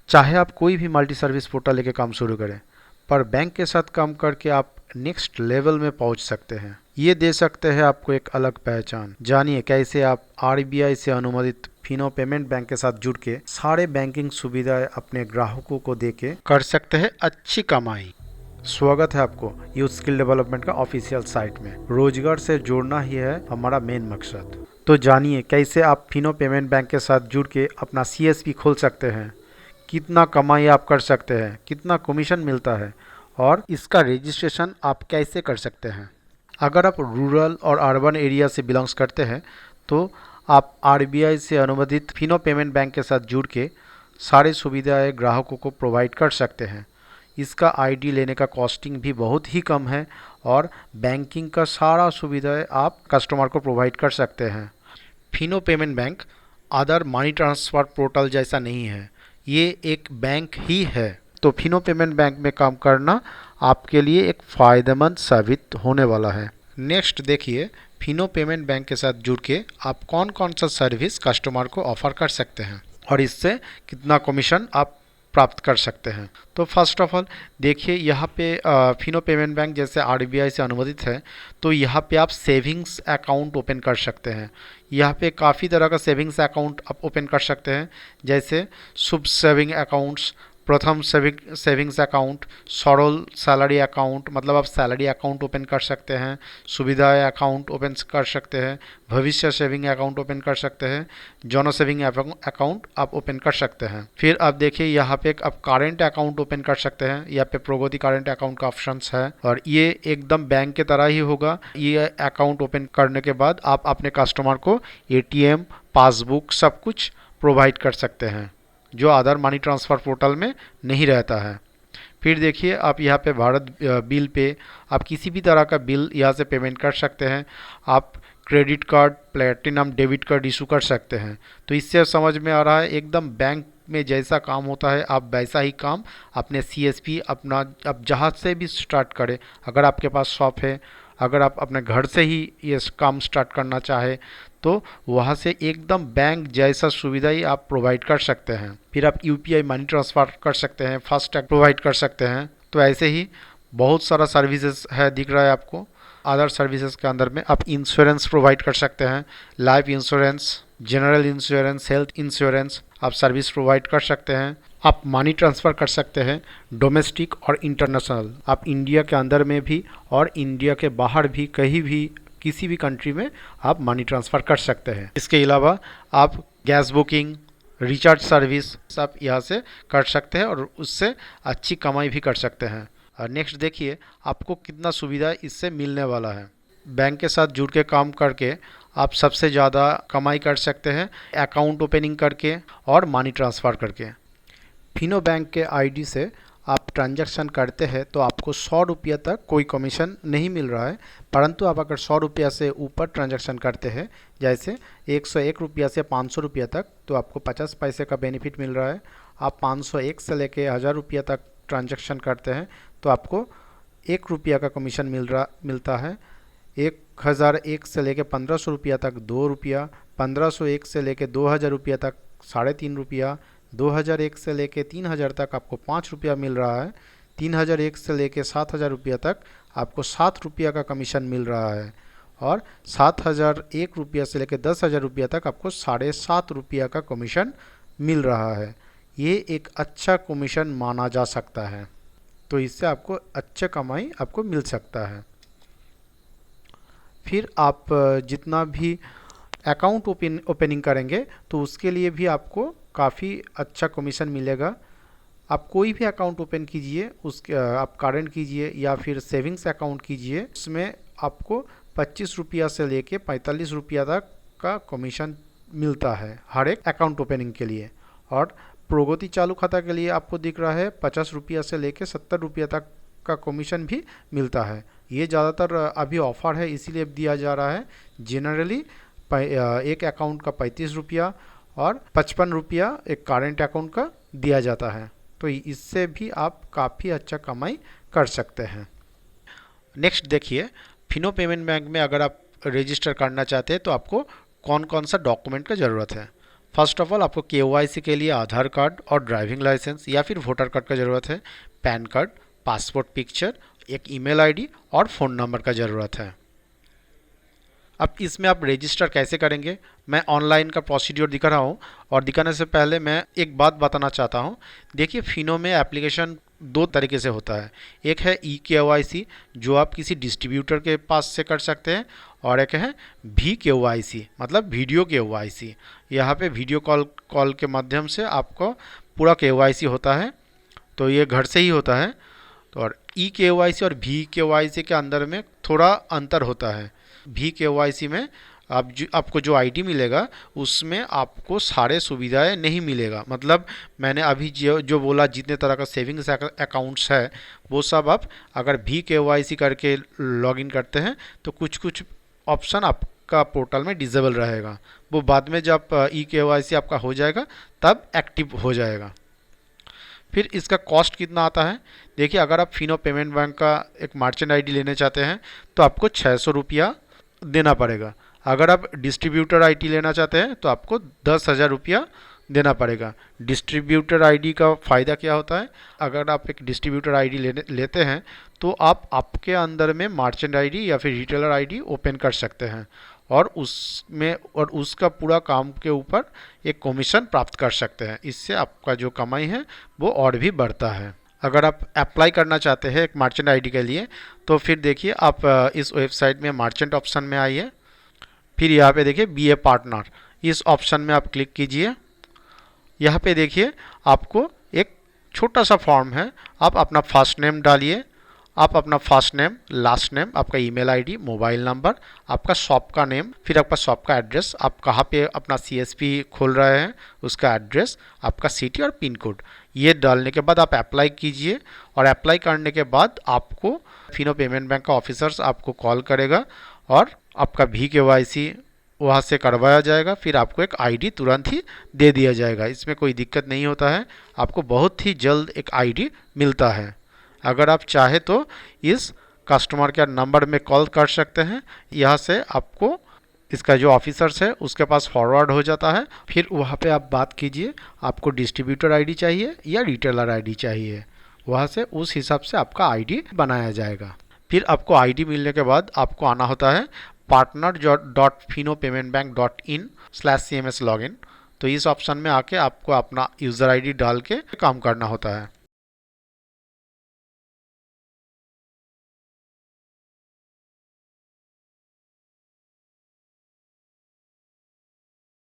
चाहे आप कोई भी मल्टी सर्विस पोर्टल लेके काम शुरू करें, पर बैंक के साथ काम करके आप नेक्स्ट लेवल में पहुंच सकते हैं। ये दे सकते हैं आपको एक अलग पहचान। जानिए कैसे आप आरबीआई से अनुमोदित फिनो पेमेंट बैंक के साथ जुड़ के सारे बैंकिंग सुविधाएं अपने ग्राहकों को देके कर सकते हैं अच्छी कमाई। स्वागत है आपको यूथ स्किल डेवलपमेंट का ऑफिशियल साइट में। रोजगार से जोड़ना ही है हमारा मेन मकसद। तो जानिए कैसे आप फिनो पेमेंट बैंक के साथ जुड़ के अपना सीएसपी खोल सकते हैं, कितना कमाई आप कर सकते हैं, कितना कमीशन मिलता है और इसका रजिस्ट्रेशन आप कैसे कर सकते हैं। अगर आप रूरल और अर्बन एरिया से बिलोंग्स करते हैं तो आप आरबीआई से अनुमोदित फिनो पेमेंट बैंक के साथ जुड़ के सारी सुविधाएं ग्राहकों को प्रोवाइड कर सकते हैं। इसका आईडी लेने का कॉस्टिंग भी बहुत ही कम है और बैंकिंग का सारा सुविधाएं आप कस्टमर को प्रोवाइड कर सकते हैं। Fino payment bank other money transfer portal जैसा नहीं है, ये एक बैंक ही है। तो फिनो पेमेंट बैंक में काम करना आपके लिए एक फ़ायदेमंद साबित होने वाला है। नेक्स्ट देखिए, फिनो पेमेंट बैंक के साथ जुड़ के आप कौन कौन सा सर्विस कस्टमर को ऑफ़र कर सकते हैं और इससे कितना कमीशन आप प्राप्त कर सकते हैं। तो फर्स्ट ऑफ ऑल देखिए, यहाँ पे फिनो पेमेंट बैंक जैसे आरबीआई से अनुमोदित है, तो यहाँ पे आप सेविंग्स अकाउंट ओपन कर सकते हैं। यहाँ पे काफ़ी तरह का सेविंग्स अकाउंट आप ओपन कर सकते हैं, जैसे शुभ सेविंग अकाउंट्स, प्रथम सेविंग्स अकाउंट, सरल सैलरी अकाउंट, मतलब आप सैलरी अकाउंट ओपन कर सकते हैं, सुविधा अकाउंट ओपन कर सकते हैं, भविष्य सेविंग अकाउंट ओपन कर सकते हैं, जन सेविंग अकाउंट आप ओपन कर सकते हैं। फिर आप देखिए यहाँ पे आप करेंट अकाउंट ओपन कर सकते हैं। यहाँ पे प्रगति करेंट अकाउंट का ऑप्शंस है और ये एकदम बैंक के तरह ही होगा। ये अकाउंट ओपन करने के बाद आप अपने कस्टमर को एटीएम, पासबुक सब कुछ प्रोवाइड कर सकते हैं, जो अदर मनी ट्रांसफ़र पोर्टल में नहीं रहता है। फिर देखिए, आप यहाँ पे भारत बिल पे आप किसी भी तरह का बिल यहाँ से पेमेंट कर सकते हैं। आप credit card, platinum debit card issue कर सकते हैं। तो इससे समझ में आ रहा है एकदम बैंक में जैसा काम होता है आप वैसा ही काम अपने सीएसपी अपना आप जहाँ से भी स्टार्ट करें। अगर आपके पास शॉप है, अगर आप अपने घर से ही ये काम स्टार्ट करना चाहे तो वहाँ से एकदम बैंक जैसा सुविधा ही आप प्रोवाइड कर सकते हैं। फिर आप यूपीआई मनी ट्रांसफ़र कर सकते हैं, फास्टैग प्रोवाइड कर सकते हैं। तो ऐसे ही बहुत सारा सर्विसेज है, दिख रहा है आपको। अदर सर्विसेज के अंदर में आप इंश्योरेंस प्रोवाइड कर सकते हैं, life insurance, general insurance, health insurance आप सर्विस प्रोवाइड कर सकते हैं। आप मनी ट्रांसफ़र कर सकते हैं डोमेस्टिक और इंटरनेशनल, आप इंडिया के अंदर में भी और इंडिया के बाहर भी कहीं भी किसी भी कंट्री में आप मनी ट्रांसफ़र कर सकते हैं। इसके अलावा आप गैस बुकिंग, रिचार्ज सर्विस आप यहाँ से कर सकते हैं और उससे अच्छी कमाई भी कर सकते हैं। और नेक्स्ट देखिए आपको कितना सुविधा इससे मिलने वाला है। बैंक के साथ जुड़ के काम करके आप सबसे ज़्यादा कमाई कर सकते हैं अकाउंट ओपनिंग करके और मनी ट्रांसफ़र करके। फिनो बैंक के आईडी से आप ट्रांजैक्शन करते हैं तो आपको 100 रुपया तक कोई कमीशन नहीं मिल रहा है, परंतु आप अगर 100 रुपया से ऊपर ट्रांजैक्शन करते हैं, जैसे 101 रुपया से 500 रुपया तक, तो आपको 50 पैसे का बेनिफिट मिल रहा है। आप 501 से लेके 1000 रुपया तक ट्रांजैक्शन करते हैं तो आपको 1 रुपया का कमीशन मिलता है। 1001 से लेके 1500 रुपया तक 2 रुपया, 1501 से लेके 2000 रुपया तक 3.5 रुपया, 2001 से लेके 3000 तक आपको 5 रुपया मिल रहा है, 3001 से लेके 7000 रुपया तक आपको 7 रुपया का कमीशन मिल रहा है और 7001 रुपया से लेके 10,000 रुपया तक आपको 7.5 रुपया का कमीशन मिल रहा है। ये एक अच्छा कमीशन माना जा सकता है, तो इससे आपको अच्छा कमाई आपको मिल सकता है। फिर आप जितना भी अकाउंट ओपनिंग करेंगे तो उसके लिए भी आपको काफ़ी अच्छा कमीशन मिलेगा। आप कोई भी अकाउंट ओपन कीजिए, उसके आप करेंट कीजिए या फिर सेविंग्स अकाउंट कीजिए, उसमें आपको 25 रुपया से लेके 45 रुपया तक का कमीशन मिलता है हर एक अकाउंट ओपनिंग के लिए। और प्रगति चालू खाता के लिए आपको दिख रहा है 50 रुपया से लेके 70 रुपया तक का कमीशन भी मिलता है। ये ज़्यादातर अभी ऑफ़र है इसीलिए दिया जा रहा है। जनरली एक अकाउंट का 35 रुपया और 55 रुपया एक करेंट अकाउंट का दिया जाता है, तो इससे भी आप काफ़ी अच्छा कमाई कर सकते हैं। नेक्स्ट देखिए, फिनो पेमेंट बैंक में अगर आप रजिस्टर करना चाहते हैं तो आपको कौन कौन सा डॉक्यूमेंट का ज़रूरत है। फर्स्ट ऑफ ऑल आपको केवाईसी के लिए आधार कार्ड और ड्राइविंग लाइसेंस या फिर वोटर कार्ड का ज़रूरत है, पैन कार्ड, पासपोर्ट पिक्चर, एक ईमेल आईडी और फ़ोन नंबर का ज़रूरत है। अब इसमें आप रजिस्टर कैसे करेंगे, मैं ऑनलाइन का प्रोसीड्योर दिखा रहा हूँ और दिखाने से पहले मैं एक बात बताना चाहता हूँ। देखिए फिनो में एप्लीकेशन दो तरीके से होता है। एक है ई केवाईसी जो आप किसी डिस्ट्रीब्यूटर के पास से कर सकते हैं, और एक है वी केवाईसी मतलब वीडियो केवाईसी। यहाँ पे वीडियो कॉल के माध्यम से आपको पूरा केवाईसी होता है, तो ये घर से ही होता है। तो और ई केवाईसी और वी केवाईसी के अंदर में थोड़ा अंतर होता है। वी केवाईसी में आपको जो आईडी मिलेगा उसमें आपको सारे सुविधाएं नहीं मिलेगा। मतलब मैंने अभी जो बोला जितने तरह का सेविंग्स अकाउंट्स है वो सब आप अगर वी केवाईसी करके लॉगिन करते हैं तो कुछ कुछ ऑप्शन आपका पोर्टल में डिसेबल रहेगा। वो बाद में जब ई केवाईसी आपका हो जाएगा तब एक्टिव हो जाएगा। फिर इसका कॉस्ट कितना आता है, देखिए अगर आप फिनो पेमेंट बैंक का एक मर्चेंट आईडी लेने चाहते हैं तो आपको 600 रुपया देना पड़ेगा। अगर आप डिस्ट्रीब्यूटर आईडी लेना चाहते हैं तो आपको 10,000 रुपया देना पड़ेगा। डिस्ट्रीब्यूटर आईडी का फ़ायदा क्या होता है, अगर आप एक डिस्ट्रीब्यूटर आईडी लेते हैं तो आप आपके अंदर में मर्चेंट आईडी या फिर रिटेलर आईडी ओपन कर सकते हैं और उसका पूरा काम के ऊपर एक कमीशन प्राप्त कर सकते हैं। इससे आपका जो कमाई है वो और भी बढ़ता है। अगर आप अप्लाई करना चाहते हैं एक मर्चेंट आईडी के लिए तो फिर देखिए आप इस वेबसाइट में मर्चेंट ऑप्शन में आइए, फिर यहाँ पे देखिए बी ए पार्टनर, इस ऑप्शन में आप क्लिक कीजिए। यहाँ पे देखिए आपको एक छोटा सा फॉर्म है, आप अपना फर्स्ट नेम डालिए, आप अपना फर्स्ट नेम, लास्ट नेम, आपका ईमेल आईडी, मोबाइल नंबर, आपका शॉप का नेम, फिर आपका शॉप का एड्रेस, आप कहाँ पे अपना सीएसपी खोल रहे हैं उसका एड्रेस, आपका सिटी और पिन कोड, ये डालने के बाद आप अप्लाई कीजिए। और अप्लाई करने के बाद आपको फिनो पेमेंट बैंक का ऑफिसर्स आपको कॉल करेगा और आपका वी केवाईसी वहाँ से करवाया जाएगा। फिर आपको एक आईडी तुरंत ही दे दिया जाएगा। इसमें कोई दिक्कत नहीं होता है, आपको बहुत ही जल्द एक आईडी मिलता है। अगर आप चाहे तो इस कस्टमर केयर नंबर में कॉल कर सकते हैं, यहाँ से आपको इसका जो ऑफिसर्स है उसके पास फॉरवर्ड हो जाता है। फिर वहाँ पे आप बात कीजिए आपको डिस्ट्रीब्यूटर आईडी चाहिए या रिटेलर आईडी चाहिए, वहाँ से उस हिसाब से आपका आईडी बनाया जाएगा। फिर आपको आईडी मिलने के बाद आपको आना होता है partner.finopamentbank.in/cms login। तो इस ऑप्शन में आके आपको अपना यूज़र आईडी डाल के काम करना होता है।